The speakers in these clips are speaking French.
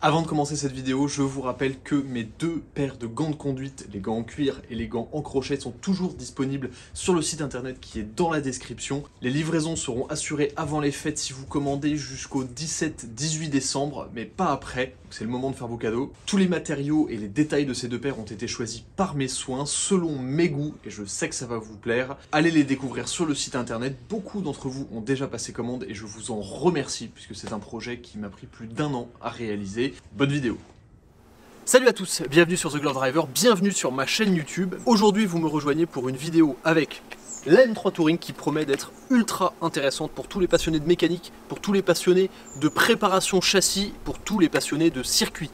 Avant de commencer cette vidéo, je vous rappelle que mes deux paires de gants de conduite, les gants en cuir et les gants en crochet, sont toujours disponibles sur le site internet qui est dans la description. Les livraisons seront assurées avant les fêtes si vous commandez jusqu'au 17-18 décembre, mais pas après. C'est le moment de faire vos cadeaux. Tous les matériaux et les détails de ces deux paires ont été choisis par mes soins, selon mes goûts, et je sais que ça va vous plaire. Allez les découvrir sur le site internet. Beaucoup d'entre vous ont déjà passé commande et je vous en remercie, puisque c'est un projet qui m'a pris plus d'1 an à réaliser. Bonne vidéo. Salut à tous, bienvenue sur The Glove Driver, bienvenue sur ma chaîne YouTube. Aujourd'hui vous me rejoignez pour une vidéo avec la M3 Touring qui promet d'être ultra intéressante pour tous les passionnés de mécanique, pour tous les passionnés de préparation châssis, pour tous les passionnés de circuit.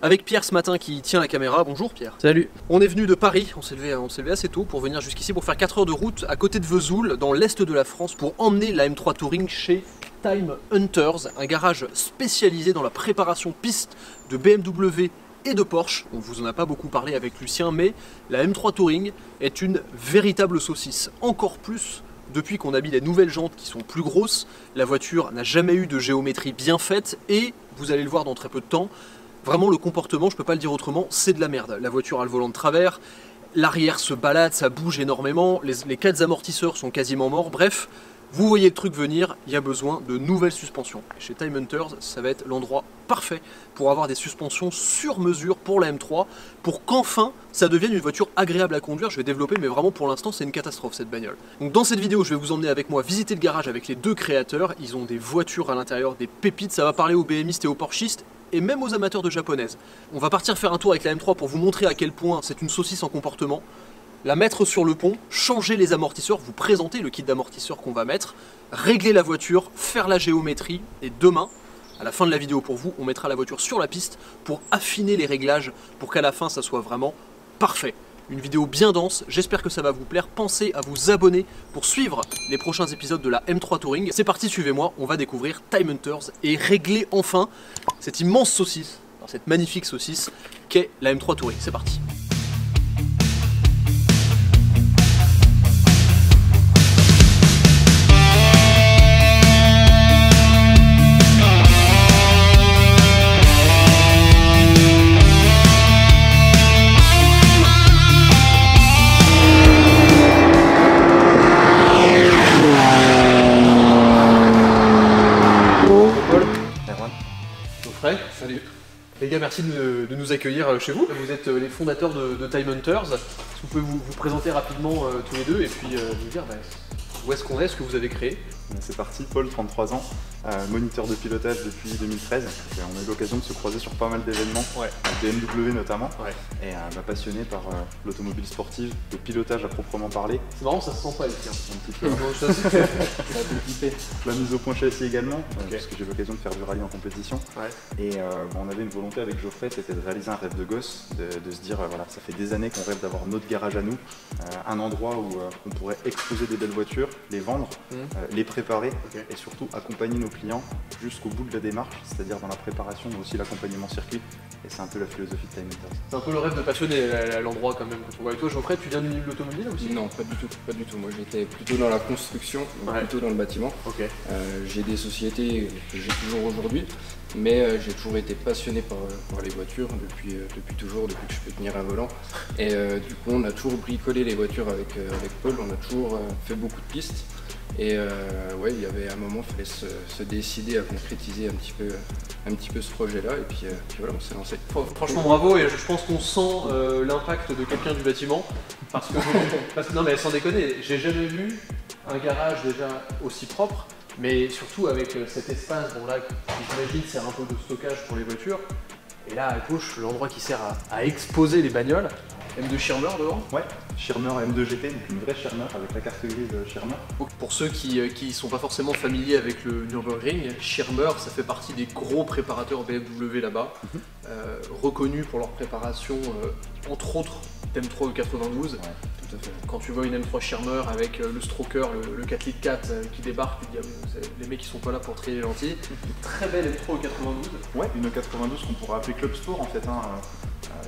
Avec Pierre ce matin qui tient la caméra. Bonjour Pierre. Salut. On est venu de Paris, on s'est levé assez tôt pour venir jusqu'ici pour faire 4 heures de route à côté de Vesoul, dans l'est de la France, pour emmener la M3 Touring chez Time Hunters, un garage spécialisé dans la préparation piste de BMW et de Porsche. On vous en a pas beaucoup parlé avec Lucien, mais la M3 Touring est une véritable saucisse, encore plus depuis qu'on a mis les nouvelles jantes qui sont plus grosses. La voiture n'a jamais eu de géométrie bien faite et, vous allez le voir dans très peu de temps, vraiment le comportement, je peux pas le dire autrement, c'est de la merde. La voiture a le volant de travers, l'arrière se balade, ça bouge énormément, les 4 amortisseurs sont quasiment morts, bref. Vous voyez le truc venir, il y a besoin de nouvelles suspensions. Et chez Time Hunters, ça va être l'endroit parfait pour avoir des suspensions sur mesure pour la M3, pour qu'enfin ça devienne une voiture agréable à conduire. Je vais développer, mais vraiment pour l'instant c'est une catastrophe cette bagnole. Donc dans cette vidéo, je vais vous emmener avec moi visiter le garage avec les deux créateurs. Ils ont des voitures à l'intérieur, des pépites, ça va parler aux BMistes et aux Porschistes, et même aux amateurs de japonaises. On va partir faire un tour avec la M3 pour vous montrer à quel point c'est une saucisse en comportement. La mettre sur le pont, changer les amortisseurs, vous présenter le kit d'amortisseurs qu'on va mettre, régler la voiture, faire la géométrie, et demain, à la fin de la vidéo pour vous, on mettra la voiture sur la piste pour affiner les réglages, pour qu'à la fin ça soit vraiment parfait. Une vidéo bien dense, j'espère que ça va vous plaire. Pensez à vous abonner pour suivre les prochains épisodes de la M3 Touring. C'est parti, suivez-moi, on va découvrir Time Hunters et régler enfin cette immense saucisse, cette magnifique saucisse qu'est la M3 Touring. C'est parti. Salut. Les gars, merci de nous accueillir chez vous. Vous êtes les fondateurs de Time Hunters. Est-ce que vous pouvez vous présenter rapidement tous les deux et puis nous dire où est-ce qu'on est, ce que vous avez créé? C'est parti, Paul, 33 ans, moniteur de pilotage depuis 2013. On a eu l'occasion de se croiser sur pas mal d'événements, BMW notamment, et passionné par l'automobile sportive, le pilotage à proprement parler. C'est marrant, ça se sent pas ici. Un petit peu. Ça a été kiffé. La mise au point châssis également, parce que j'ai eu l'occasion de faire du rallye en compétition. Et on avait une volonté avec Geoffrey, c'était de réaliser un rêve de gosse, de se dire, voilà, ça fait des années qu'on rêve d'avoir notre garage à nous, un endroit où on pourrait exposer des belles voitures, les vendre, les préparer et surtout accompagner nos clients jusqu'au bout de la démarche, c'est-à-dire dans la préparation mais aussi l'accompagnement circuit, et c'est un peu la philosophie de Time Hunters. C'est un peu le rêve de passionné l'endroit quand même quand on voit. Et toi Geoffrey, tu viens de l'automobile aussi? Non, pas du tout. Moi j'étais plutôt dans la construction, plutôt dans le bâtiment. J'ai des sociétés que j'ai toujours aujourd'hui, mais j'ai toujours été passionné par les voitures depuis toujours, depuis que je peux tenir un volant. Et du coup on a toujours bricolé les voitures avec Paul, on a toujours fait beaucoup de pistes. Et il y avait un moment, il fallait se décider à concrétiser un petit peu ce projet-là, et puis voilà, on s'est lancé. Franchement bravo, et je pense qu'on sent l'impact de quelqu'un du bâtiment, parce que non mais sans déconner, j'ai jamais vu un garage déjà aussi propre, mais surtout avec cet espace, bon là, qui j'imagine sert un peu de stockage pour les voitures, et là à gauche, l'endroit qui sert à exposer les bagnoles. M2 Schirmer devant? Ouais, Schirmer M2 GT, donc une vraie Schirmer avec la carte grise Schirmer. Pour ceux qui ne sont pas forcément familiers avec le Nürburgring, Schirmer, ça fait partie des gros préparateurs BMW là-bas, reconnus pour leur préparation, entre autres M3 E92. Tout à fait. Quand tu vois une M3 Schirmer avec le stroker, le 4 litres 4 qui débarque, tu te dis les mecs qui sont pas là pour trier les lentilles. Très belle M3 E92. Ouais, une E92 qu'on pourrait appeler Club Sport en fait.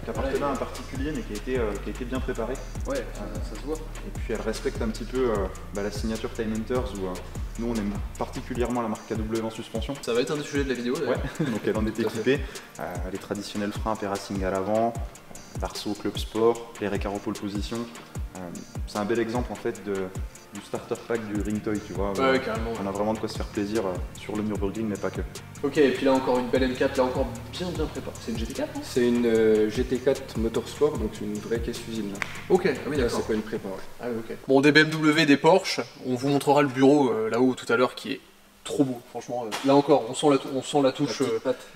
Qui appartenait à un particulier mais qui a été bien préparé. Ouais, ça se voit. Et puis elle respecte un petit peu la signature Time Hunters où Nous on aime particulièrement la marque KW en suspension. Ça va être un des sujets de la vidéo d'ailleurs. Ouais, donc elle en est équipée. Les traditionnels freins Perracing à l'avant, l'Arceau Club Sport, les Recaro Pole Position. C'est un bel exemple en fait du starter pack du Ring Toy, tu vois. Ouais, carrément. On a vraiment de quoi se faire plaisir sur le Nürburgring, mais pas que. Ok, et puis là encore une belle M4, là encore bien préparée. C'est une GT4 non? C'est une GT4 Motorsport, donc c'est une vraie caisse usine là. Ok, ah oui d'accord. C'est pas une prépa. Ouais. Ah oui, ok. Bon, des BMW, des Porsche, on vous montrera le bureau là-haut tout à l'heure qui est trop beau, franchement. Là encore, on sent la touche,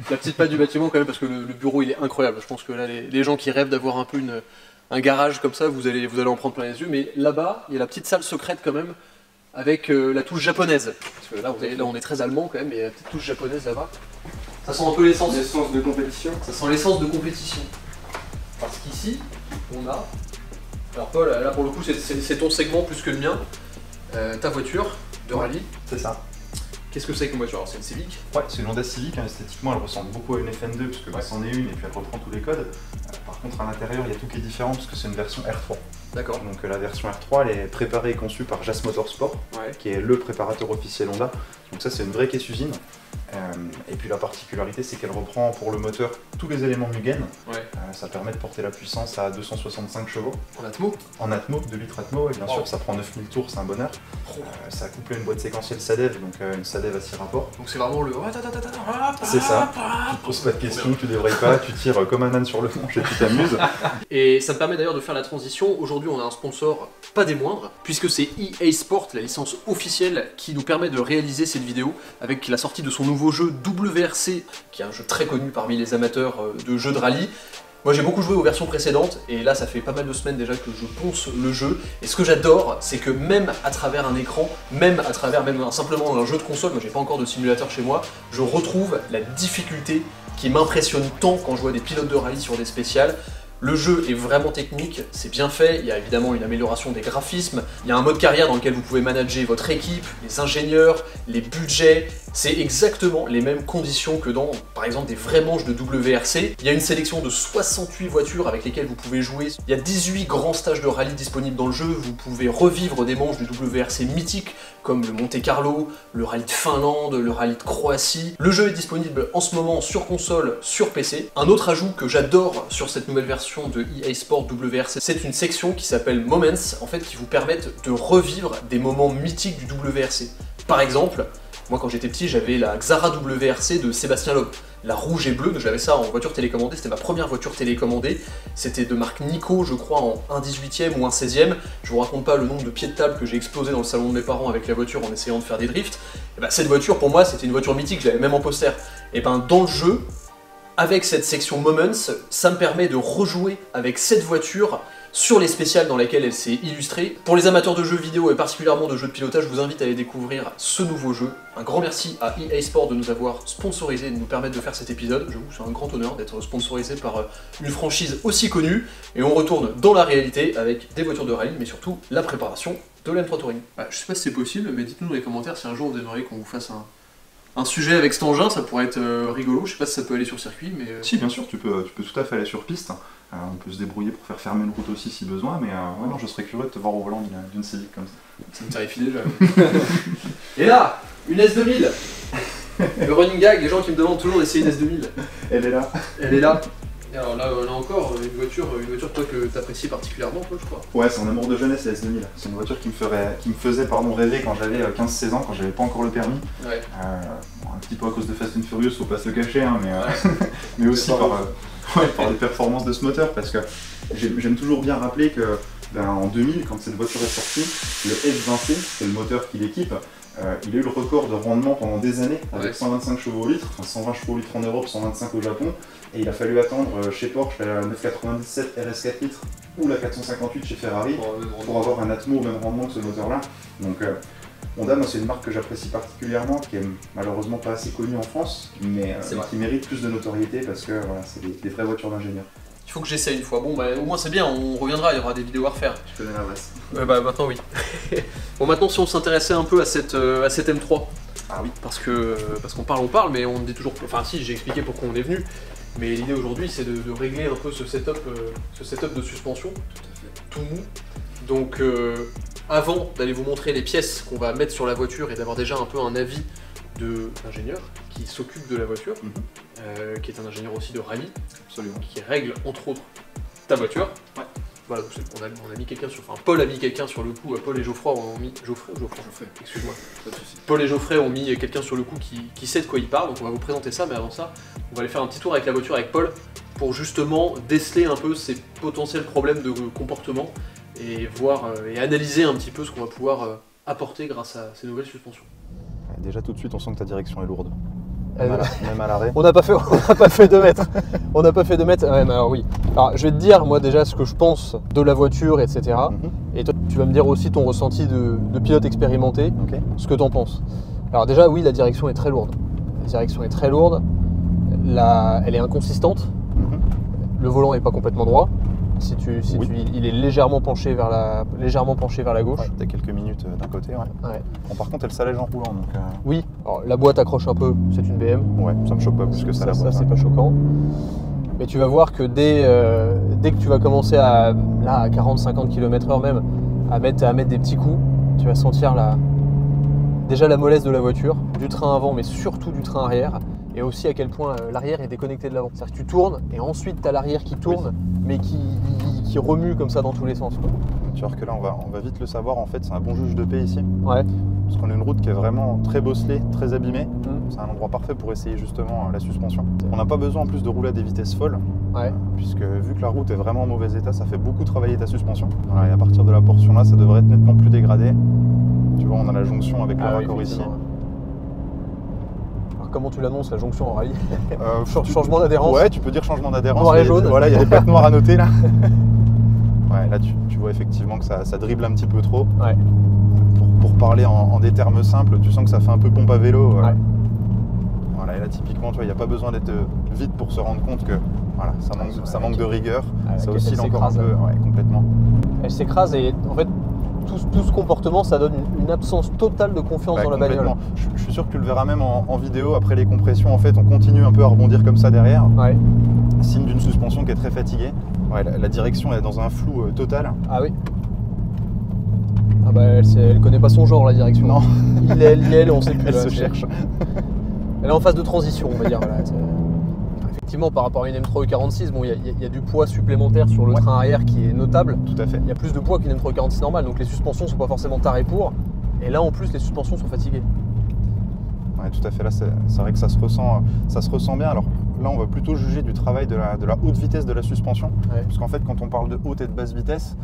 la petite patte du bâtiment quand même, parce que le bureau il est incroyable. Je pense que là, les gens qui rêvent d'avoir un peu un garage comme ça, vous allez en prendre plein les yeux. Mais là-bas, il y a la petite salle secrète quand même, avec la touche japonaise. Parce que là, on est très allemand quand même, mais il y a la petite touche japonaise là-bas. Ça sent un peu l'essence. L'essence de compétition. Ça sent l'essence de compétition. Parce qu'ici, on a... Alors Paul, là pour le coup, c'est ton segment plus que le mien. Ta voiture de rallye. C'est ça. Qu'est-ce que c'est comme voiture? Alors c'est une Civic? Ouais, c'est une Honda Civic, hein. Esthétiquement elle ressemble beaucoup à une FN2 parce que c'en est une et puis elle reprend tous les codes. Par contre à l'intérieur il y a tout qui est différent parce que c'est une version R3. D'accord. Donc la version R3 elle est préparée et conçue par JAS Motorsport, qui est le préparateur officiel Honda. Donc ça c'est une vraie caisse usine. Et puis la particularité c'est qu'elle reprend pour le moteur tous les éléments Mugen. Ça permet de porter la puissance à 265 chevaux. En Atmo? En Atmo, 2 litres Atmo, et bien sûr ça prend 9000 tours, c'est un bonheur. Ça a couplé une boîte séquentielle SADEV, donc une SADEV à 6 rapports. Donc c'est vraiment le... C'est ça, tu te poses pas de questions, tu débrailles pas, tu tires comme un âne sur le manche et tu t'amuses. Et ça me permet d'ailleurs de faire la transition. Aujourd'hui on a un sponsor pas des moindres, puisque c'est EA Sport, la licence officielle qui nous permet de réaliser cette vidéo avec la sortie de son nouveau jeu WRC, qui est un jeu très connu parmi les amateurs de jeux de rallye. Moi j'ai beaucoup joué aux versions précédentes et là ça fait pas mal de semaines déjà que je ponce le jeu, et ce que j'adore c'est que même à travers un écran, même à travers simplement un jeu de console, moi j'ai pas encore de simulateur chez moi, je retrouve la difficulté qui m'impressionne tant quand je vois des pilotes de rallye sur des spéciales. Le jeu est vraiment technique, c'est bien fait, il y a évidemment une amélioration des graphismes, il y a un mode carrière dans lequel vous pouvez manager votre équipe, les ingénieurs, les budgets, c'est exactement les mêmes conditions que dans, par exemple, des vrais manches de WRC. Il y a une sélection de 68 voitures avec lesquelles vous pouvez jouer, il y a 18 grands stages de rallye disponibles dans le jeu, vous pouvez revivre des manches de WRC mythiques comme le Monte Carlo, le rallye de Finlande, le rallye de Croatie. Le jeu est disponible en ce moment sur console, sur PC. Un autre ajout que j'adore sur cette nouvelle version de EA Sport WRC, c'est une section qui s'appelle Moments, en fait, qui vous permettent de revivre des moments mythiques du WRC. Par exemple, moi quand j'étais petit, j'avais la Xara WRC de Sébastien Loeb. La rouge et bleue, j'avais ça en voiture télécommandée, c'était ma première voiture télécommandée. C'était de marque Nico, je crois, en 1/18e ou 1/16e. Je vous raconte pas le nombre de pieds de table que j'ai explosé dans le salon de mes parents avec la voiture en essayant de faire des drifts. Et ben, cette voiture, pour moi, c'était une voiture mythique, je l'avais même en poster. Et ben dans le jeu, avec cette section Moments, ça me permet de rejouer avec cette voiture sur les spéciales dans lesquelles elle s'est illustrée. Pour les amateurs de jeux vidéo et particulièrement de jeux de pilotage, je vous invite à aller découvrir ce nouveau jeu. Un grand merci à EA Sport de nous avoir sponsorisé et de nous permettre de faire cet épisode. Je vous c'est un grand honneur d'être sponsorisé par une franchise aussi connue. Et on retourne dans la réalité avec des voitures de rallye, mais surtout la préparation de l'M3 Touring. Je sais pas si c'est possible, mais dites-nous dans les commentaires si un jour vous aimeriez qu'on vous fasse un sujet avec cet engin, ça pourrait être rigolo. Je sais pas si ça peut aller sur circuit, mais... Si, bien sûr, tu peux tout à fait aller sur piste. On peut se débrouiller pour faire fermer une route aussi si besoin, mais ouais, non, je serais curieux de te voir au volant d'une Civic comme ça. Ça me terrifie déjà. Et là, une S2000. Le running gag, les gens qui me demandent toujours d'essayer une S2000. Elle est là. Elle est là. Et alors là encore, une voiture toi que tu apprécies particulièrement, toi, je crois. Ouais, c'est un amour de jeunesse, la S2000. C'est une voiture qui me faisait rêver quand j'avais 15-16 ans, quand j'avais pas encore le permis. Ouais. Un petit peu à cause de Fast and Furious, faut pas se le cacher, hein, mais, mais aussi par les performances de ce moteur, parce que j'aime toujours bien rappeler que en 2000, quand cette voiture est sortie, le F20C, c'est le moteur qui l'équipe, il a eu le record de rendement pendant des années, avec 125 chevaux au litre, enfin 120 chevaux au litre en Europe, 125 au Japon, et il a fallu attendre chez Porsche la 997 RS4 litres ou la 458 chez Ferrari pour avoir un Atmo au même rendement que ce moteur-là. Donc Honda, moi c'est une marque que j'apprécie particulièrement, qui est malheureusement pas assez connue en France, mais qui mérite plus de notoriété parce que voilà, c'est des vraies voitures d'ingénieurs. Il faut que j'essaye une fois. Bon, bah, au moins c'est bien, on reviendra, il y aura des vidéos à refaire. Je connais l'adresse. Bah maintenant oui. Bon, maintenant si on s'intéressait un peu à cette M3. Ah oui. Parce qu'on parle, mais on dit toujours... Enfin si, j'ai expliqué pourquoi on est venu. Mais l'idée aujourd'hui c'est de régler un peu ce setup de suspension. Tout à fait. Tout mou. Donc avant d'aller vous montrer les pièces qu'on va mettre sur la voiture et d'avoir déjà un peu un avis de l'ingénieur qui s'occupe de la voiture, qui est un ingénieur aussi de rallye, absolument, qui règle entre autres ta voiture. Ouais. Voilà, on a mis quelqu'un sur, enfin Paul a mis quelqu'un sur le coup, Paul et Geoffroy ont mis, Geoffrey, excuse-moi. Paul et Geoffrey ont mis quelqu'un sur le coup qui sait de quoi il parle, donc on va vous présenter ça, mais avant ça, on va aller faire un petit tour avec la voiture avec Paul pour justement déceler un peu ses potentiels problèmes de comportement et voir et analyser un petit peu ce qu'on va pouvoir apporter grâce à ces nouvelles suspensions. Déjà tout de suite on sent que ta direction est lourde. Même à l'arrêt. On n'a pas fait 2 mètres. On n'a pas fait 2 mètres. Ouais, mais alors oui. Alors je vais te dire moi déjà ce que je pense de la voiture, etc. Et toi tu vas me dire aussi ton ressenti de pilote expérimenté, ce que tu en penses. Alors déjà oui, la direction est très lourde. La direction est très lourde. Elle est inconsistante. Le volant n'est pas complètement droit. Il est légèrement penché vers la gauche. Ouais, t'as quelques minutes d'un côté. Ouais. Bon, par contre, elle s'allège en roulant. Donc, oui, alors, la boîte accroche un peu, c'est une BM. Ouais, ça me choque pas plus que ça. Ça c'est pas choquant. Mais tu vas voir que dès que tu vas commencer à 40-50 km/h même, à mettre des petits coups, tu vas sentir déjà la mollesse de la voiture, du train avant, mais surtout du train arrière. Et aussi à quel point l'arrière est déconnecté de l'avant. C'est-à-dire que tu tournes et ensuite tu as l'arrière qui tourne, mais qui remue comme ça dans tous les sens, quoi. Tu vois que là on va vite le savoir, en fait c'est un bon juge de paix ici. Ouais. Parce qu'on a une route qui est vraiment très bosselée, très abîmée. C'est un endroit parfait pour essayer justement la suspension. On n'a pas besoin en plus de rouler à des vitesses folles. Ouais. Puisque vu que la route est vraiment en mauvais état, ça fait beaucoup travailler ta suspension. Voilà, et à partir de la portion là, ça devrait être nettement plus dégradé. Tu vois, on a la jonction avec le raccord ici. Comment tu l'annonces, la jonction en rallye? Changement d'adhérence? Ouais, tu peux dire changement d'adhérence. Noir et jaune. Voilà, il y a des plaques noires à noter là. Ouais, là tu vois effectivement que ça dribble un petit peu trop. Ouais. Pour parler en des termes simples, tu sens que ça fait un peu pompe à vélo. Ouais. Voilà, et là typiquement, tu vois, il n'y a pas besoin d'être vite pour se rendre compte que voilà, ça manque de rigueur. Ça oscille encore un peu, ouais, complètement. Elle s'écrase et en fait, tout ce comportement, ça donne une absence totale de confiance dans la bagnole. Je suis sûr que tu le verras même en vidéo, après les compressions, en fait, on continue un peu à rebondir comme ça derrière. Ouais. Signe d'une suspension qui est très fatiguée. Ouais, la direction est dans un flou total. Ah oui. Ah bah elle connaît pas son genre, la direction. Non. Elle, on sait plus. Elle se cherche. Elle est en phase de transition, on va dire. Voilà. Effectivement, par rapport à une M3 E46, bon, il y a du poids supplémentaire sur le train arrière qui est notable. Tout à fait. Il y a plus de poids qu'une M3 E46 normale, donc les suspensions sont pas forcément tarées pour. Et là, en plus, les suspensions sont fatiguées. Ouais, tout à fait. Là, c'est vrai que ça se ressent bien. Alors là, on va plutôt juger du travail de la haute vitesse de la suspension. Ouais. Parce qu'en fait, quand on parle de haute et de basse vitesse,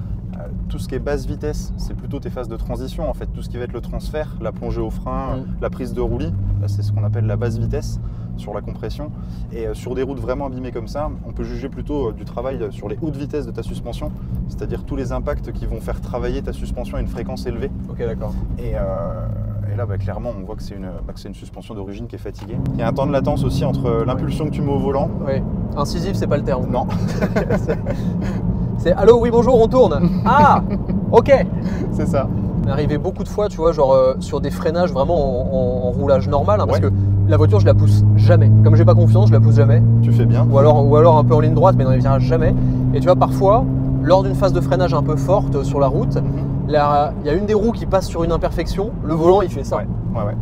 tout ce qui est basse vitesse, c'est plutôt tes phases de transition. En fait, tout ce qui va être le transfert, la plongée au frein, la prise de roulis, là, c'est ce qu'on appelle la basse vitesse sur la compression. Et sur des routes vraiment abîmées comme ça, on peut juger plutôt du travail sur les hautes vitesses de ta suspension, c'est-à-dire tous les impacts qui vont faire travailler ta suspension à une fréquence élevée. Ok, d'accord. Et là, clairement, on voit que c'est une suspension d'origine qui est fatiguée. Il y a un temps de latence aussi entre l'impulsion que tu mets au volant. Oui, incisif, c'est pas le terme. Non. C'est allô, oui, bonjour, on tourne. Ah, ok. C'est ça. On est arrivé beaucoup de fois, tu vois, genre sur des freinages vraiment en roulage normal, hein, parce que la voiture, je la pousse jamais. Comme j'ai pas confiance, je la pousse jamais. Tu fais bien. Ou alors un peu en ligne droite, mais dans les virages, jamais. Et tu vois, parfois, lors d'une phase de freinage un peu forte sur la route, il y a une des roues qui passe sur une imperfection, le volant, il fait ça. Ouais.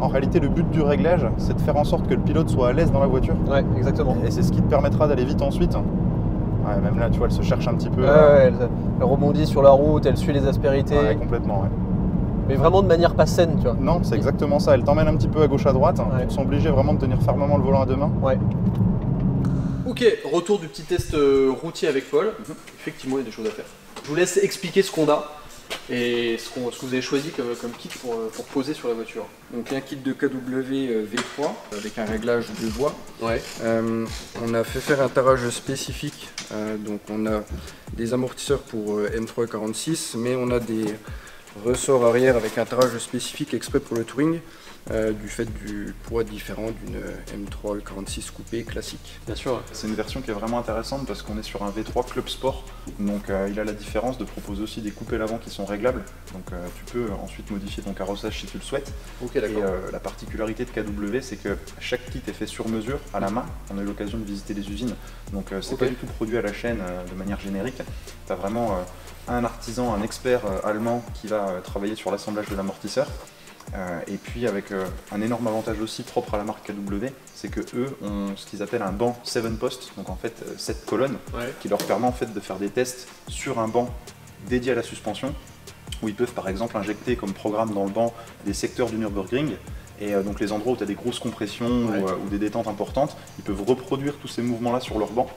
En réalité, le but du réglage, c'est de faire en sorte que le pilote soit à l'aise dans la voiture. Ouais, exactement. Et c'est ce qui te permettra d'aller vite ensuite. Ouais, même là, tu vois, elle se cherche un petit peu. Elle rebondit sur la route, elle suit les aspérités. Ouais, complètement, ouais. Mais vraiment de manière pas saine, tu vois. Non, c'est exactement ça. Elle t'emmène un petit peu à gauche, à droite. Ouais. Tu te sens obligé vraiment de tenir fermement le volant à deux mains. Ouais. Ok, retour du petit test routier avec Paul. Effectivement, il y a des choses à faire. Je vous laisse expliquer ce qu'on a et ce que vous avez choisi comme kit pour poser sur la voiture. Donc un kit de KW V3 avec un réglage de voie. Ouais. On a fait faire un tarage spécifique. Donc on a des amortisseurs pour M3 46, mais on a des ressorts arrière avec un tarage spécifique exprès pour le touring. du fait du poids différent d'une M3 46 coupé classique. Bien sûr. C'est une version qui est vraiment intéressante parce qu'on est sur un V3 Club Sport, donc il a la différence de proposer aussi des coupés l'avant qui sont réglables, donc tu peux ensuite modifier ton carrossage si tu le souhaites. Ok, et la particularité de KW, c'est que chaque kit est fait sur mesure, à la main. On a eu l'occasion de visiter les usines, donc c'est pas du tout produit à la chaîne de manière générique. Tu as vraiment un artisan, un expert allemand qui va travailler sur l'assemblage de l'amortisseur. Et puis avec un énorme avantage aussi propre à la marque KW, c'est que eux ont ce qu'ils appellent un banc 7 posts, donc en fait 7 colonnes, qui leur permet en fait de faire des tests sur un banc dédié à la suspension, où ils peuvent par exemple injecter comme programme dans le banc des secteurs du Nürburgring, et donc les endroits où tu as des grosses compressions ou des détentes importantes, ils peuvent reproduire tous ces mouvements là sur leur banc.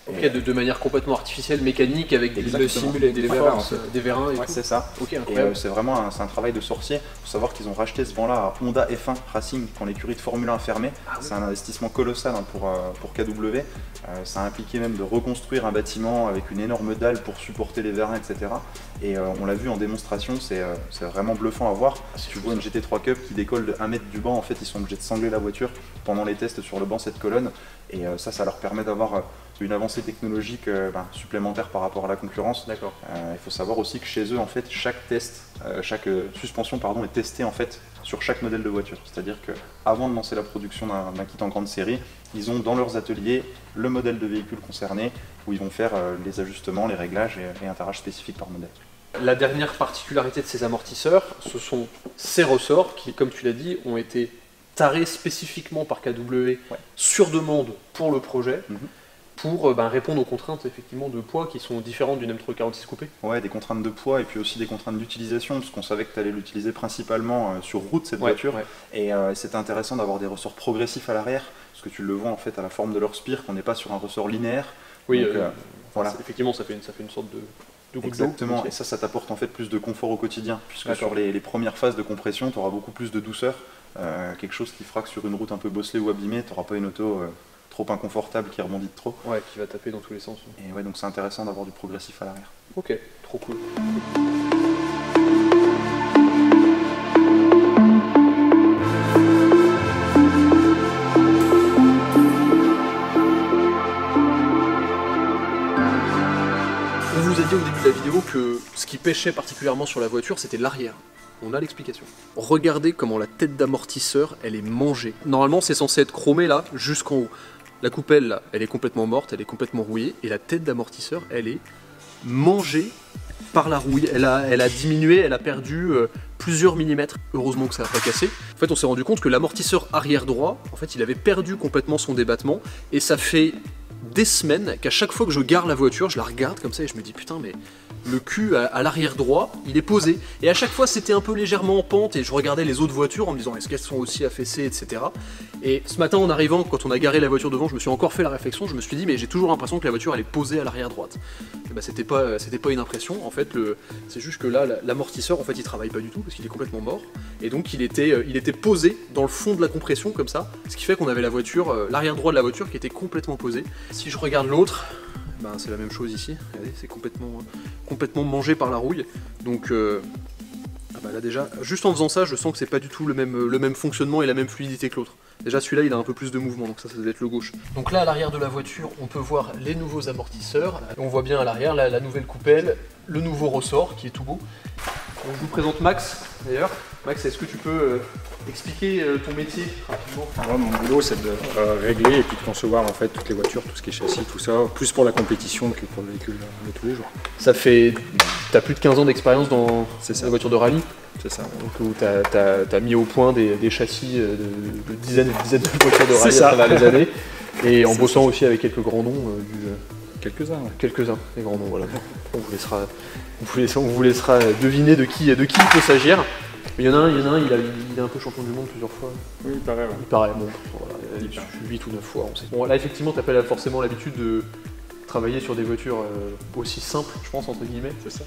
Ok, de manière complètement artificielle, mécanique, avec des vérins. Des vérins et tout. C'est ça. Ok, et c'est vraiment un travail de sorcier. Il faut savoir qu'ils ont racheté ce banc-là à Honda F1 Racing quand l'écurie de Formule 1 fermée. C'est un investissement colossal pour KW. Ça a impliqué même de reconstruire un bâtiment avec une énorme dalle pour supporter les vérins, etc. Et on l'a vu en démonstration, c'est vraiment bluffant à voir. Si tu vois une GT3 Cup qui décolle de 1 mètre du banc, en fait ils sont obligés de sangler la voiture pendant les tests sur le banc cette colonne. Et ça leur permet d'avoir une avancée technologique supplémentaire par rapport à la concurrence. D'accord. Il faut savoir aussi que chez eux, en fait, chaque test, chaque suspension est testée en fait sur chaque modèle de voiture. C'est-à-dire qu'avant de lancer la production d'un kit en grande série, ils ont dans leurs ateliers le modèle de véhicule concerné où ils vont faire les ajustements, les réglages et un tarage spécifique par modèle. La dernière particularité de ces amortisseurs, ce sont ces ressorts qui, comme tu l'as dit, ont été tarés spécifiquement par KW sur demande pour le projet. Pour répondre aux contraintes effectivement de poids qui sont différentes d'une M3 46 coupé. Ouais, des contraintes de poids et puis aussi des contraintes d'utilisation, parce qu'on savait que tu allais l'utiliser principalement sur route cette voiture. Et c'était intéressant d'avoir des ressorts progressifs à l'arrière, parce que tu le vois en fait à la forme de leur spire, qu'on n'est pas sur un ressort linéaire. Oui, donc, voilà. Effectivement ça fait une sorte de goutte d'eau. Exactement, et ça t'apporte en fait plus de confort au quotidien, puisque sur les premières phases de compression, tu auras beaucoup plus de douceur, quelque chose qui fera que sur une route un peu bosselée ou abîmée, tu n'auras pas une auto trop inconfortable qui rebondit de trop. Ouais, qui va taper dans tous les sens. Et ouais, donc c'est intéressant d'avoir du progressif à l'arrière. Ok, trop cool. On vous a dit au début de la vidéo que ce qui pêchait particulièrement sur la voiture, c'était l'arrière. On a l'explication. Regardez comment la tête d'amortisseur, elle est mangée. Normalement, c'est censé être chromé là, jusqu'en haut. La coupelle, là, elle est complètement morte, elle est complètement rouillée, et la tête d'amortisseur, elle est mangée par la rouille. Elle a diminué, elle a perdu plusieurs millimètres. Heureusement que ça n'a pas cassé. En fait, on s'est rendu compte que l'amortisseur arrière droit, en fait, il avait perdu complètement son débattement, et ça fait des semaines qu'à chaque fois que je gare la voiture, je la regarde comme ça et je me dis putain mais le cul à l'arrière droit, il est posé. Et à chaque fois c'était un peu légèrement en pente et je regardais les autres voitures en me disant est-ce qu'elles sont aussi affaissées, etc. Et ce matin en arrivant, quand on a garé la voiture devant, je me suis encore fait la réflexion, je me suis dit mais j'ai toujours l'impression que la voiture elle est posée à l'arrière droite. Et bah, c'était pas une impression, en fait c'est juste que là l'amortisseur en fait il travaille pas du tout parce qu'il est complètement mort. Et donc il était posé dans le fond de la compression comme ça, ce qui fait qu'on avait la voiture, l'arrière droit de la voiture qui était complètement posé. Si je regarde l'autre, ben c'est la même chose ici, regardez, c'est complètement mangé par la rouille. Donc là déjà, juste en faisant ça, je sens que c'est pas du tout le même fonctionnement et la même fluidité que l'autre. Déjà celui-là il a un peu plus de mouvement, donc ça doit être le gauche. Donc là à l'arrière de la voiture, on peut voir les nouveaux amortisseurs. On voit bien à l'arrière la nouvelle coupelle, le nouveau ressort qui est tout beau. Donc, je vous présente Max d'ailleurs. Max, est-ce que tu peux expliquer ton métier rapidement? Moi, mon boulot c'est de régler et puis de concevoir en fait toutes les voitures, tout ce qui est châssis, tout ça, plus pour la compétition que pour le véhicule de tous les jours. Ça fait... T'as plus de 15 ans d'expérience dans la voiture de rallye? C'est ça. Donc où t'as mis au point des châssis de dizaines et dizaines de voitures de rallye à travers les années. Et en bossant aussi avec quelques grands noms Quelques-uns, ouais. Quelques-uns, les grands noms, voilà. On vous laissera deviner de qui il peut s'agir. Il y en a un, il est un peu champion du monde plusieurs fois. Oui, il paraît, ouais. Il paraît, bon, voilà, 8 ou 9 fois, on sait. Bon, là, effectivement, t'as pas forcément l'habitude de travailler sur des voitures aussi simples, je pense, entre guillemets. C'est ça.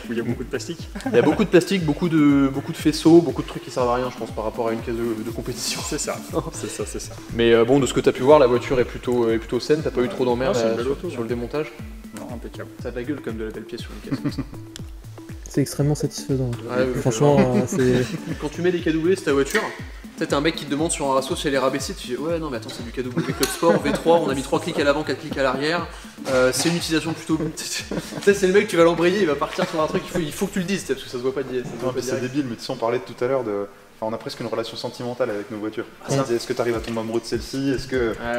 Où il y a beaucoup de plastique. Il y a beaucoup de plastique, beaucoup de faisceaux, beaucoup de trucs qui servent à rien, je pense, par rapport à une caisse de compétition. C'est ça. C'est ça. Mais bon, de ce que tu as pu voir, la voiture est plutôt saine, t'as pas eu trop d'emmerdes sur le démontage? Non, impeccable. Ça a de la gueule comme de la belle pièce sur une caisse comme ça. c'est extrêmement satisfaisant. Franchement, quand tu mets les KW sur ta voiture, peut-être un mec qui te demande sur un ratio si elle est rabaissée, tu dis ouais non mais attends c'est du KW Club Sport, V3, on a mis 3 clics à l'avant, 4 clics à l'arrière, c'est une utilisation plutôt... c'est le mec, tu vas l'embrayer, il va partir sur un truc, il faut que tu le dises, parce que ça se voit pas dire. C'est débile, mais tu sais on parlait tout à l'heure de... Enfin, on a presque une relation sentimentale avec nos voitures. Est-ce que tu arrives à tomber amoureux de celle-ci?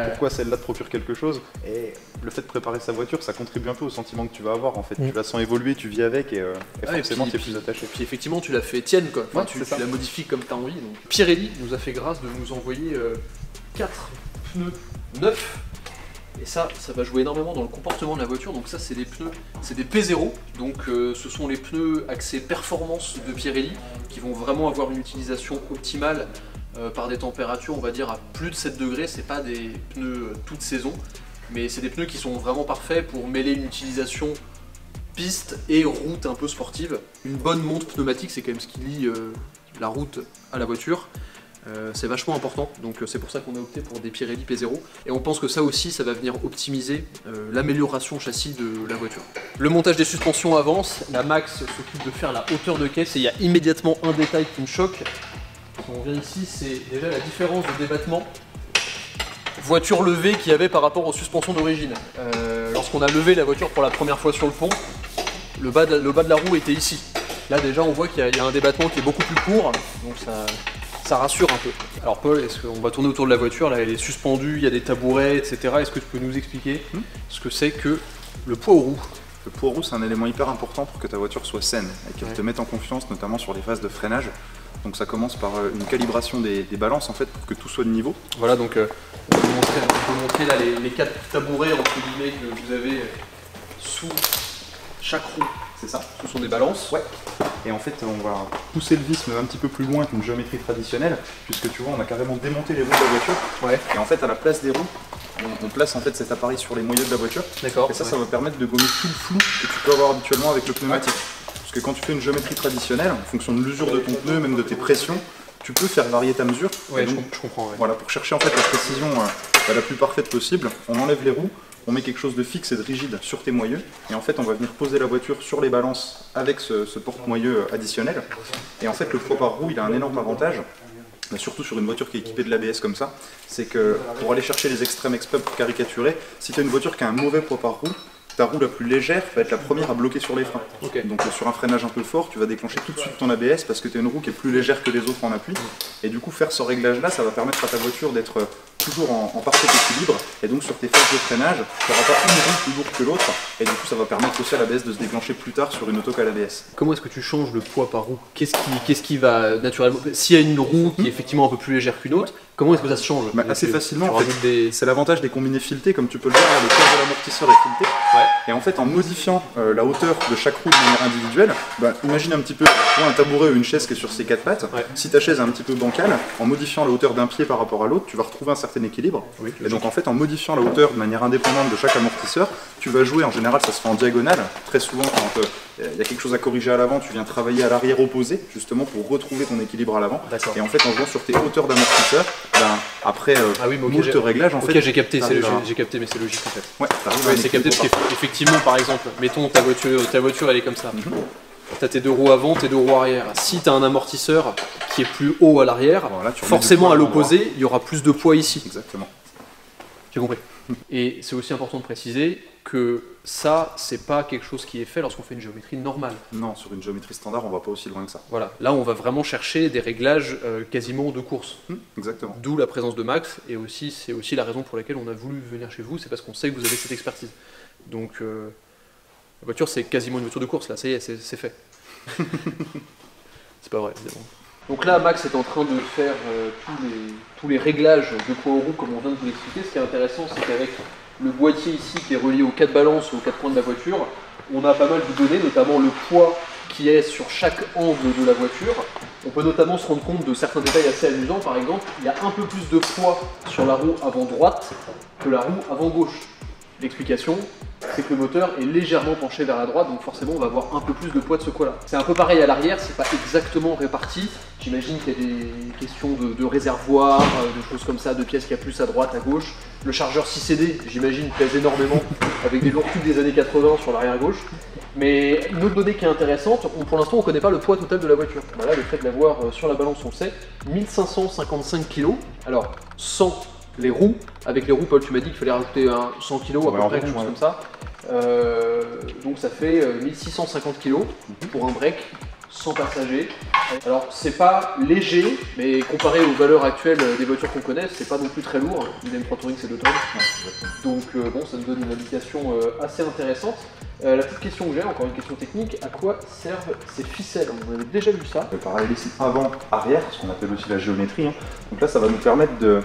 Pourquoi celle-là te procure quelque chose? Et le fait de préparer sa voiture, ça contribue un peu au sentiment que tu vas avoir en fait. Tu la sens évoluer, tu vis avec et forcément tu es plus attaché. Puis effectivement tu la fais tienne quoi, enfin, tu la modifies comme tu as envie. Donc. Pirelli nous a fait grâce de nous envoyer 4 pneus neufs. Et ça va jouer énormément dans le comportement de la voiture. Donc ça c'est des pneus, c'est des P0. Donc ce sont les pneus axés performance de Pirelli qui vont vraiment avoir une utilisation optimale par des températures on va dire à plus de 7 degrés. C'est pas des pneus toute saison, mais c'est des pneus qui sont vraiment parfaits pour mêler une utilisation piste et route un peu sportive. Une bonne montre pneumatique c'est quand même ce qui lie la route à la voiture. C'est vachement important, donc c'est pour ça qu'on a opté pour des Pirelli P0 et on pense que ça aussi ça va venir optimiser l'amélioration châssis de la voiture. Le montage des suspensions avance, la Max s'occupe de faire la hauteur de caisse et il y a immédiatement un détail qui me choque. Si on vient ici, c'est déjà la différence de débattement voiture levée qu'il y avait par rapport aux suspensions d'origine. Lorsqu'on a levé la voiture pour la première fois sur le pont, le bas de la roue était ici. Là déjà on voit qu'il y a un débattement qui est beaucoup plus court, donc ça rassure un peu. Alors Paul, est-ce qu'on va tourner autour de la voiture, là elle est suspendue, il y a des tabourets, etc. Est-ce que tu peux nous expliquer ce que c'est que le poids aux roues? Le poids aux roues c'est un élément hyper important pour que ta voiture soit saine et qu'elle te mette en confiance, notamment sur les phases de freinage. Donc ça commence par une calibration des balances en fait pour que tout soit de niveau. Voilà donc on peut montrer là les 4 tabourets entre guillemets que vous avez sous chaque roue. C'est ça, ce sont des balances. Ouais. Et en fait, on va pousser le vis même un petit peu plus loin qu'une géométrie traditionnelle, puisque tu vois, on a carrément démonté les roues de la voiture. Ouais. Et en fait, à la place des roues, on place en fait cet appareil sur les moyeux de la voiture. D'accord. Et ça va permettre de gommer tout le flou que tu peux avoir habituellement avec le pneumatique. Parce que quand tu fais une géométrie traditionnelle, en fonction de l'usure de ton pneu, même de tes pressions, tu peux faire varier ta mesure. Ouais, donc, je comprends. Ouais. Voilà, pour chercher en fait la précision la plus parfaite possible, on enlève les roues. On met quelque chose de fixe et de rigide sur tes moyeux et en fait on va venir poser la voiture sur les balances avec ce porte-moyeu additionnel et en fait le poids par roue il a un énorme avantage, surtout sur une voiture qui est équipée de l'ABS comme ça, c'est que pour aller chercher les extrêmes exprès pour caricaturer, si tu as une voiture qui a un mauvais poids par roue, ta roue la plus légère va être la première à bloquer sur les freins. Okay. Donc sur un freinage un peu fort, tu vas déclencher tout de suite ton ABS parce que tu as une roue qui est plus légère que les autres en appui. Et du coup, faire ce réglage-là, ça va permettre à ta voiture d'être toujours en parfait équilibre. Et donc sur tes phases de freinage, tu n'auras pas une roue plus lourde que l'autre. Et du coup, ça va permettre aussi à l'ABS de se déclencher plus tard sur une auto qu'à l'ABS. Comment est-ce que tu changes le poids par roue? Qu'est-ce qui va naturellement... S'il y a une roue qui est effectivement un peu plus légère qu'une autre, comment est-ce que ça se change? Assez facilement, en fait. C'est l'avantage des combinés filetés, comme tu peux le voir, le cœur de l'amortisseur est fileté. Et en fait, en modifiant la hauteur de chaque roue de manière individuelle, imagine un petit peu un tabouret ou une chaise qui est sur ses 4 pattes. Si ta chaise est un petit peu bancale, en modifiant la hauteur d'un pied par rapport à l'autre, tu vas retrouver un certain équilibre. Et donc en fait, en modifiant la hauteur de manière indépendante de chaque amortisseur, tu vas jouer, en général ça se fait en diagonale, très souvent quand il y a quelque chose à corriger à l'avant, tu viens travailler à l'arrière opposé, justement pour retrouver ton équilibre à l'avant. Et en fait, en jouant sur tes hauteurs d'amortisseur, après moult réglages, en fait... Ok, j'ai capté, mais c'est logique en fait. Ouais, c'est capté parce qu'effectivement, par exemple, mettons ta voiture elle est comme ça. Tu as tes 2 roues avant, tes 2 roues arrière. Si tu as un amortisseur qui est plus haut à l'arrière, forcément à l'opposé, il y aura plus de poids ici. Exactement. J'ai compris. Et c'est aussi important de préciser que ça, c'est pas quelque chose qui est fait lorsqu'on fait une géométrie normale. Non, sur une géométrie standard, on va pas aussi loin que ça. Voilà, là on va vraiment chercher des réglages quasiment de course. Exactement. D'où la présence de Max, et aussi c'est aussi la raison pour laquelle on a voulu venir chez vous, c'est parce qu'on sait que vous avez cette expertise. Donc la voiture c'est quasiment une voiture de course, là, ça y est, c'est fait. C'est pas vrai, évidemment. Donc là, Max est en train de faire tous les réglages de poids aux roues comme on vient de vous l'expliquer. Ce qui est intéressant, c'est qu'avec le boîtier ici qui est relié aux 4 balances, aux 4 points de la voiture, on a pas mal de données, notamment le poids qui est sur chaque angle de la voiture. On peut notamment se rendre compte de certains détails assez amusants. Par exemple, il y a un peu plus de poids sur la roue avant droite que la roue avant gauche. L'explication, c'est que le moteur est légèrement penché vers la droite, donc forcément on va avoir un peu plus de poids de ce côté-là. C'est un peu pareil à l'arrière, c'est pas exactement réparti. J'imagine qu'il y a des questions de réservoir, de choses comme ça, de pièces qu'il y a plus à droite, à gauche. Le chargeur 6CD, j'imagine, pèse énormément, avec des lourds tubes des années 80 sur l'arrière gauche. Mais une autre donnée qui est intéressante, pour l'instant on ne connaît pas le poids total de la voiture. Voilà, le fait de l'avoir sur la balance on le sait, 1555 kg. Alors, sans les roues, avec les roues, Paul, tu m'as dit qu'il fallait rajouter 100 kg à peu près, quelque chose comme ça. Donc ça fait 1650 kg pour un break sans passager. Alors c'est pas léger, mais comparé aux valeurs actuelles des voitures qu'on connaît, c'est pas non plus très lourd. Une M3 Touring c'est 2 tonnes. Donc bon, ça nous donne une indication assez intéressante. La petite question que j'ai, encore une question technique, à quoi servent ces ficelles? On avait déjà vu ça. Le parallélisme avant-arrière, ce qu'on appelle aussi la géométrie. Donc là ça va nous permettre de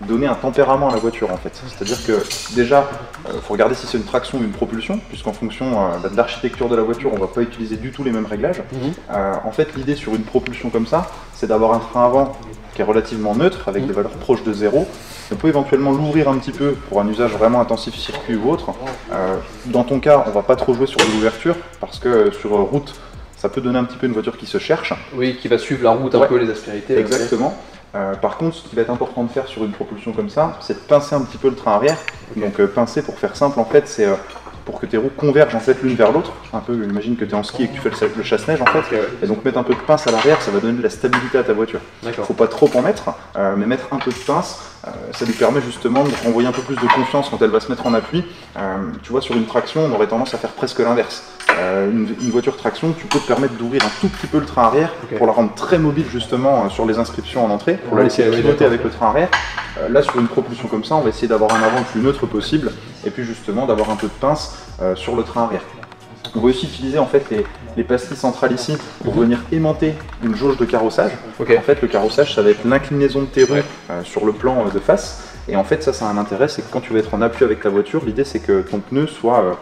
donner un tempérament à la voiture en fait. C'est-à-dire que déjà, il faut regarder si c'est une traction ou une propulsion, puisqu'en fonction de l'architecture de la voiture, on ne va pas utiliser du tout les mêmes réglages. En fait, l'idée sur une propulsion comme ça, c'est d'avoir un frein avant qui est relativement neutre, avec des valeurs proches de 0. On peut éventuellement l'ouvrir un petit peu pour un usage vraiment intensif circuit ou autre. Dans ton cas, on ne va pas trop jouer sur de l'ouverture, parce que sur route, ça peut donner un petit peu une voiture qui se cherche. Oui, qui va suivre la route un peu, les aspérités. Exactement. Par contre, ce qui va être important de faire sur une propulsion comme ça, c'est de pincer un petit peu le train arrière. Donc pincer, pour faire simple, en fait, c'est pour que tes roues convergent en fait l'une vers l'autre. Un peu, imagine que tu es en ski et que tu fais le chasse-neige en fait. Et donc mettre un peu de pince à l'arrière, ça va donner de la stabilité à ta voiture. Faut pas trop en mettre, mais mettre un peu de pince, ça lui permet justement de renvoyer un peu plus de confiance quand elle va se mettre en appui. Tu vois, sur une traction, on aurait tendance à faire presque l'inverse. Une voiture traction, tu peux te permettre d'ouvrir un tout petit peu le train arrière pour la rendre très mobile justement sur les inscriptions en entrée, pour la laisser piloter avec le train arrière. Là, sur une propulsion comme ça, on va essayer d'avoir un avant le plus neutre possible et puis justement d'avoir un peu de pince sur le train arrière. On va aussi utiliser en fait les pastilles centrales ici pour venir aimanter une jauge de carrossage. En fait, le carrossage, ça va être l'inclinaison de tes roues sur le plan de face. Et en fait, ça a un intérêt, c'est que quand tu vas être en appui avec ta voiture, l'idée c'est que ton pneu soit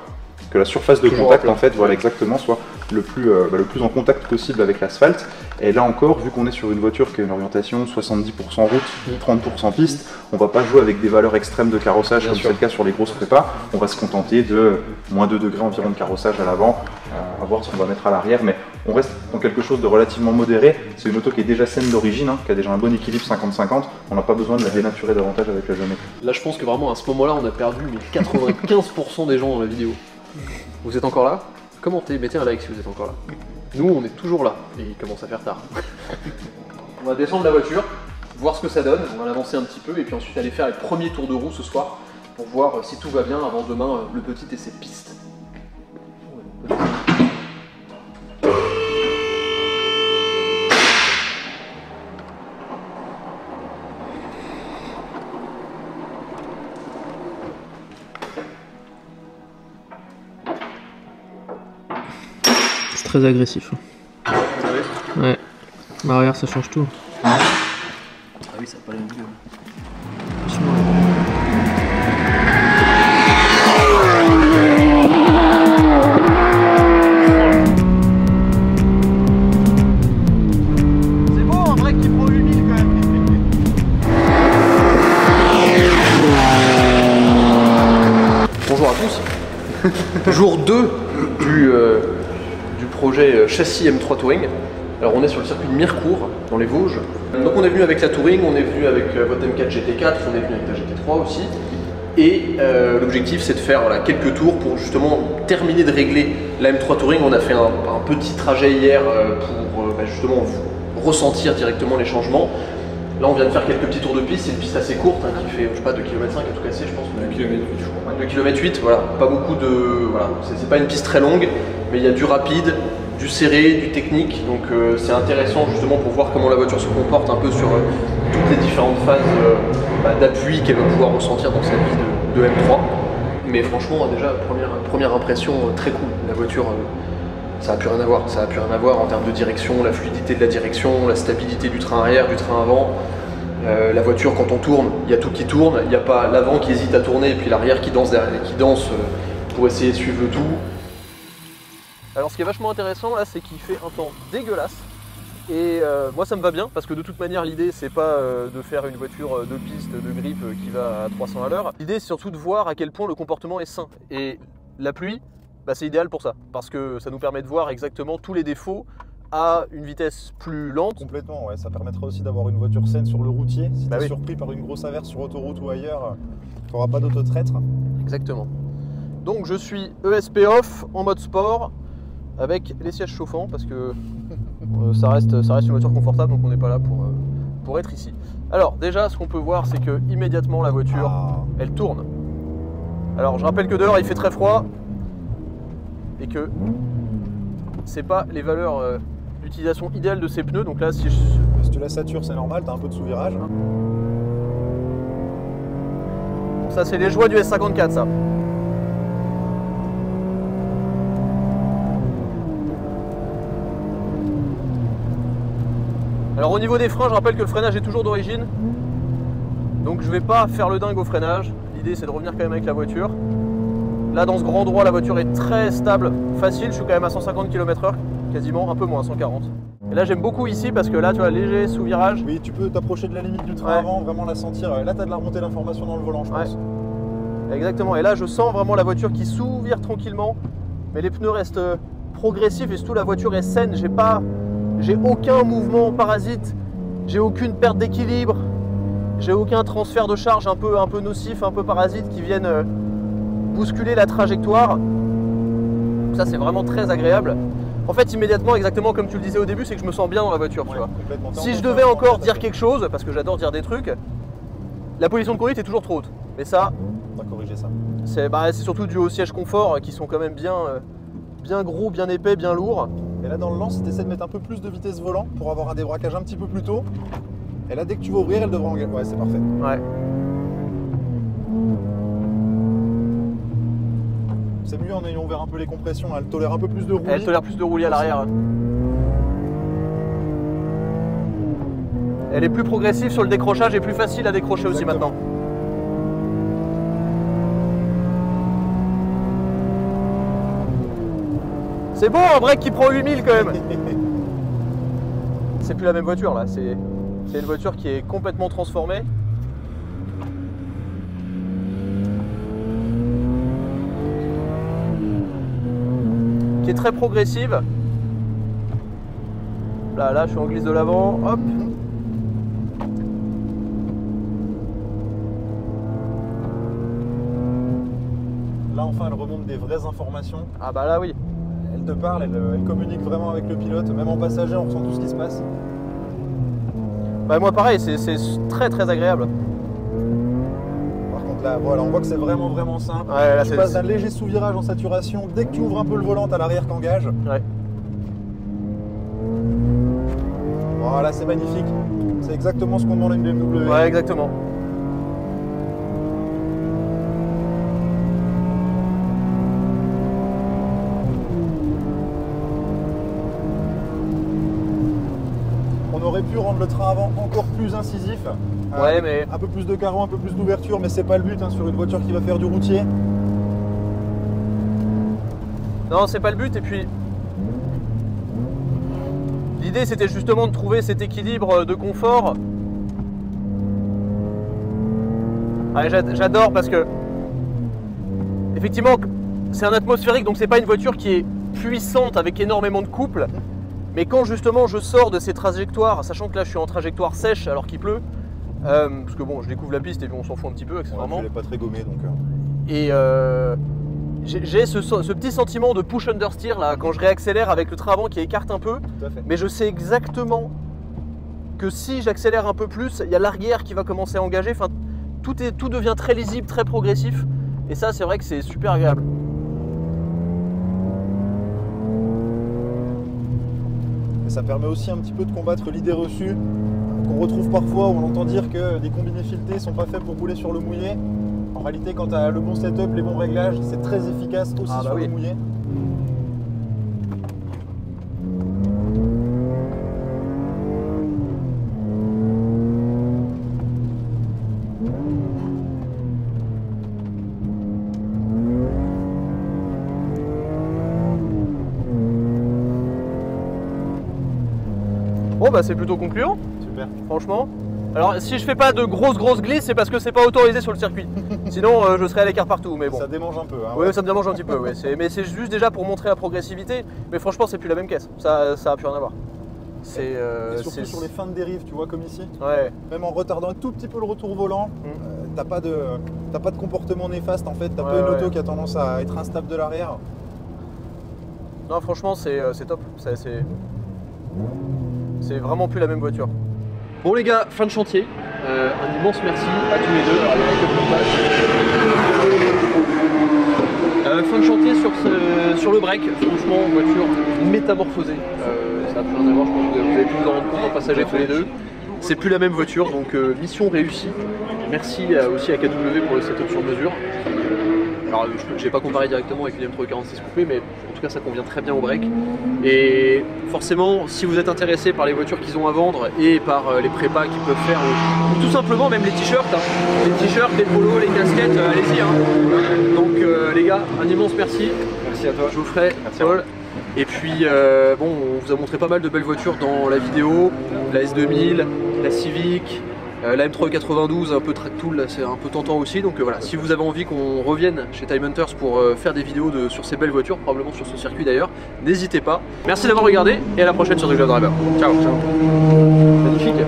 que la surface de contact en fait, voilà exactement, soit le plus en contact possible avec l'asphalte. Et là encore, vu qu'on est sur une voiture qui a une orientation 70% route, 30% piste, on va pas jouer avec des valeurs extrêmes de carrossage comme c'est le cas sur les grosses prépas. On va se contenter de moins 2 degrés environ de carrossage à l'avant, à voir ce qu'on va mettre à l'arrière, mais on reste dans quelque chose de relativement modéré. C'est une auto qui est déjà saine d'origine, qui a déjà un bon équilibre 50-50. On n'a pas besoin de la dénaturer davantage avec la géométrie. Là, je pense que vraiment à ce moment-là, on a perdu 95% des gens dans la vidéo. Vous êtes encore là? Commentez, mettez un like si vous êtes encore là. Nous, on est toujours là, et il commence à faire tard. On va descendre la voiture, voir ce que ça donne, on va l'avancer un petit peu, et puis ensuite aller faire les premiers tours de roue ce soir, pour voir si tout va bien avant demain, le petit essai de piste. Très agressif. Ouais. L'arrière ça change tout. Ah oui, ça n'a pas l'air mieux. C'est beau un break qui prend 8000 quand même. Bonjour à tous. Jour 2 du projet châssis M3 Touring. Alors on est sur le circuit de Mirecourt, dans les Vosges. Donc on est venu avec la Touring, on est venu avec votre M4 GT4, on est venu avec la GT3 aussi. Et l'objectif c'est de faire quelques tours pour justement terminer de régler la M3 Touring. On a fait un petit trajet hier pour justement ressentir directement les changements. Là on vient de faire quelques petits tours de piste, c'est une piste assez courte qui fait, je sais pas, 2,5 km à tout casser je pense. 2 km 8 je crois. 2 km 8, voilà, pas beaucoup de... Voilà, c'est pas une piste très longue, mais il y a du rapide, du serré, du technique, donc c'est intéressant justement pour voir comment la voiture se comporte un peu sur toutes les différentes phases d'appui qu'elle va pouvoir ressentir dans sa vie de M3. Mais franchement, déjà, première impression très cool, la voiture... ça n'a plus rien à voir, ça n'a plus rien à voir en termes de direction, la fluidité de la direction, la stabilité du train arrière, du train avant. La voiture quand on tourne, il y a tout qui tourne, il n'y a pas l'avant qui hésite à tourner et puis l'arrière qui danse derrière, qui danse pour essayer de suivre le tout. Alors ce qui est vachement intéressant là, c'est qu'il fait un temps dégueulasse. Et moi ça me va bien parce que de toute manière l'idée c'est pas de faire une voiture de piste, de grip qui va à 300 à l'heure. L'idée c'est surtout de voir à quel point le comportement est sain. Et la pluie, bah, c'est idéal pour ça, parce que ça nous permet de voir exactement tous les défauts à une vitesse plus lente. Complètement, ouais. Ça permettra aussi d'avoir une voiture saine sur le routier. Si Bah tu es oui. surpris par une grosse averse sur autoroute ou ailleurs, tu n'auras pas d'auto-traître. Exactement. Donc je suis ESP off en mode sport avec les sièges chauffants parce que ça reste une voiture confortable, donc on n'est pas là pour être ici. Alors déjà, ce qu'on peut voir, c'est que immédiatement la voiture, elle tourne. Alors je rappelle que dehors il fait très froid et que c'est pas les valeurs d'utilisation idéale de ces pneus. Donc là, si tu la satures, c'est normal, tu as un peu de sous-virage. Bon, ça c'est les joies du S54 ça. Alors au niveau des freins, je rappelle que le freinage est toujours d'origine. Donc je vais pas faire le dingue au freinage. L'idée c'est de revenir quand même avec la voiture. Là dans ce grand droit, la voiture est très stable, facile. Je suis quand même à 150 km/h, quasiment, un peu moins, 140. Et là j'aime beaucoup ici parce que là tu vois, léger sous-virage. Oui, tu peux t'approcher de la limite du train avant, vraiment la sentir. Là tu as de la remontée d'information dans le volant, je pense. Exactement, et là je sens vraiment la voiture qui sous-vire tranquillement. Mais les pneus restent progressifs et surtout la voiture est saine. J'ai aucun mouvement parasite, j'ai aucune perte d'équilibre, j'ai aucun transfert de charge un peu nocif, un peu parasite qui viennent bousculer la trajectoire. Ça c'est vraiment très agréable. En fait immédiatement, exactement comme tu le disais au début, c'est que je me sens bien dans la voiture. Tu vois. Si je devais encore dire quelque chose, parce que j'adore dire des trucs, la position de conduite est toujours trop haute. Mais ça, on va corriger ça. C'est surtout dû aux sièges confort qui sont quand même bien gros, bien épais, bien lourds. Et là dans le lance, si tu essaies de mettre un peu plus de vitesse volant pour avoir un débraquage un petit peu plus tôt, et là dès que tu vas ouvrir, elle devrait engager. Ouais, c'est parfait. Ouais. C'est mieux en ayant ouvert un peu les compressions, elle tolère un peu plus de roulis. Elle tolère plus de roulis à l'arrière. Elle est plus progressive sur le décrochage et plus facile à décrocher aussi maintenant. C'est beau un break qui prend 8000 quand même. C'est plus la même voiture là, c'est une voiture qui est complètement transformée. Qui est très progressive. Là je suis en glisse de l'avant, hop. Là enfin elle remonte des vraies informations. Ah bah là oui. Elle te parle, elle communique vraiment avec le pilote, même en passager on ressent tout ce qui se passe. Bah moi pareil, c'est très très agréable. Par contre là, voilà, on voit que c'est vraiment simple. Ouais, là, tu passes d'un léger sous-virage en saturation, dès que tu ouvres un peu le volant, t'as l'arrière qu'engage. Ouais. Voilà, c'est magnifique. C'est exactement ce qu'on demande à une BMW. Ouais, exactement. On aurait pu rendre le train avant encore plus incisif. Ouais, mais un peu plus de carreau, un peu plus d'ouverture, mais c'est pas le but hein, sur une voiture qui va faire du routier. non, c'est pas le but. Et puis l'idée c'était justement de trouver cet équilibre de confort. Ouais, j'adore parce que effectivement c'est un atmosphérique, donc c'est pas une voiture qui est puissante avec énormément de couple. Mais quand justement je sors de ces trajectoires, sachant que là je suis en trajectoire sèche alors qu'il pleut, parce que bon je découvre la piste et puis on s'en fout un petit peu accessoirement. Elle est pas très gommée donc. Et j'ai ce petit sentiment de push understeer là quand je réaccélère avec le train avant qui écarte un peu. Tout à fait. Mais je sais exactement que si j'accélère un peu plus, il y a l'arrière qui va commencer à engager. Enfin, tout devient très lisible, très progressif. Et ça c'est vrai que c'est super agréable. Et ça permet aussi un petit peu de combattre l'idée reçue qu'on retrouve parfois où on entend dire que des combinés filetés sont pas faits pour rouler sur le mouillé. En réalité, quand tu as le bon setup, les bons réglages, c'est très efficace aussi sur le mouillé. Bon bah c'est plutôt concluant, Super. franchement. Alors si je fais pas de grosses glisses, c'est parce que c'est pas autorisé sur le circuit. Sinon je serais à l'écart partout, mais bon. Ça démange un peu. Hein, ouais, ça me démange un petit peu, ouais. Mais c'est juste déjà pour montrer la progressivité. Mais franchement, c'est plus la même caisse. Ça a plus rien à voir. Surtout sur les fins de dérive, tu vois, comme ici. Ouais. Même en retardant un tout petit peu le retour volant, t'as pas de comportement néfaste en fait. T'as pas une auto qui a tendance à être instable de l'arrière. Non, franchement, c'est top. C'est vraiment plus la même voiture. Bon les gars, fin de chantier. Un immense merci à tous les deux. Fin de chantier sur le break. Franchement, voiture métamorphosée. Ça n'a plus rien à voir, je pense que vous avez pu vous en rendre compte en passager tous les deux. C'est plus la même voiture, donc mission réussie. Merci aussi à KW pour le setup sur mesure. Alors je n'ai pas comparé directement avec une M346 coupée, mais en tout cas ça convient très bien au break. Et forcément, si vous êtes intéressé par les voitures qu'ils ont à vendre et par les prépas qu'ils peuvent faire, ou tout simplement même les t-shirts, les t-shirts, les polos, les casquettes, allez-y. Donc les gars, un immense merci. Merci à toi. Geoffrey, Paul. Et puis bon, on vous a montré pas mal de belles voitures dans la vidéo, la S2000, la Civic, la M392, un peu track tool, c'est un peu tentant aussi. Donc voilà, si vous avez envie qu'on revienne chez Time Hunters pour faire des vidéos sur ces belles voitures, probablement sur ce circuit d'ailleurs, n'hésitez pas. Merci d'avoir regardé et à la prochaine sur The Glove Driver. Ciao. Magnifique.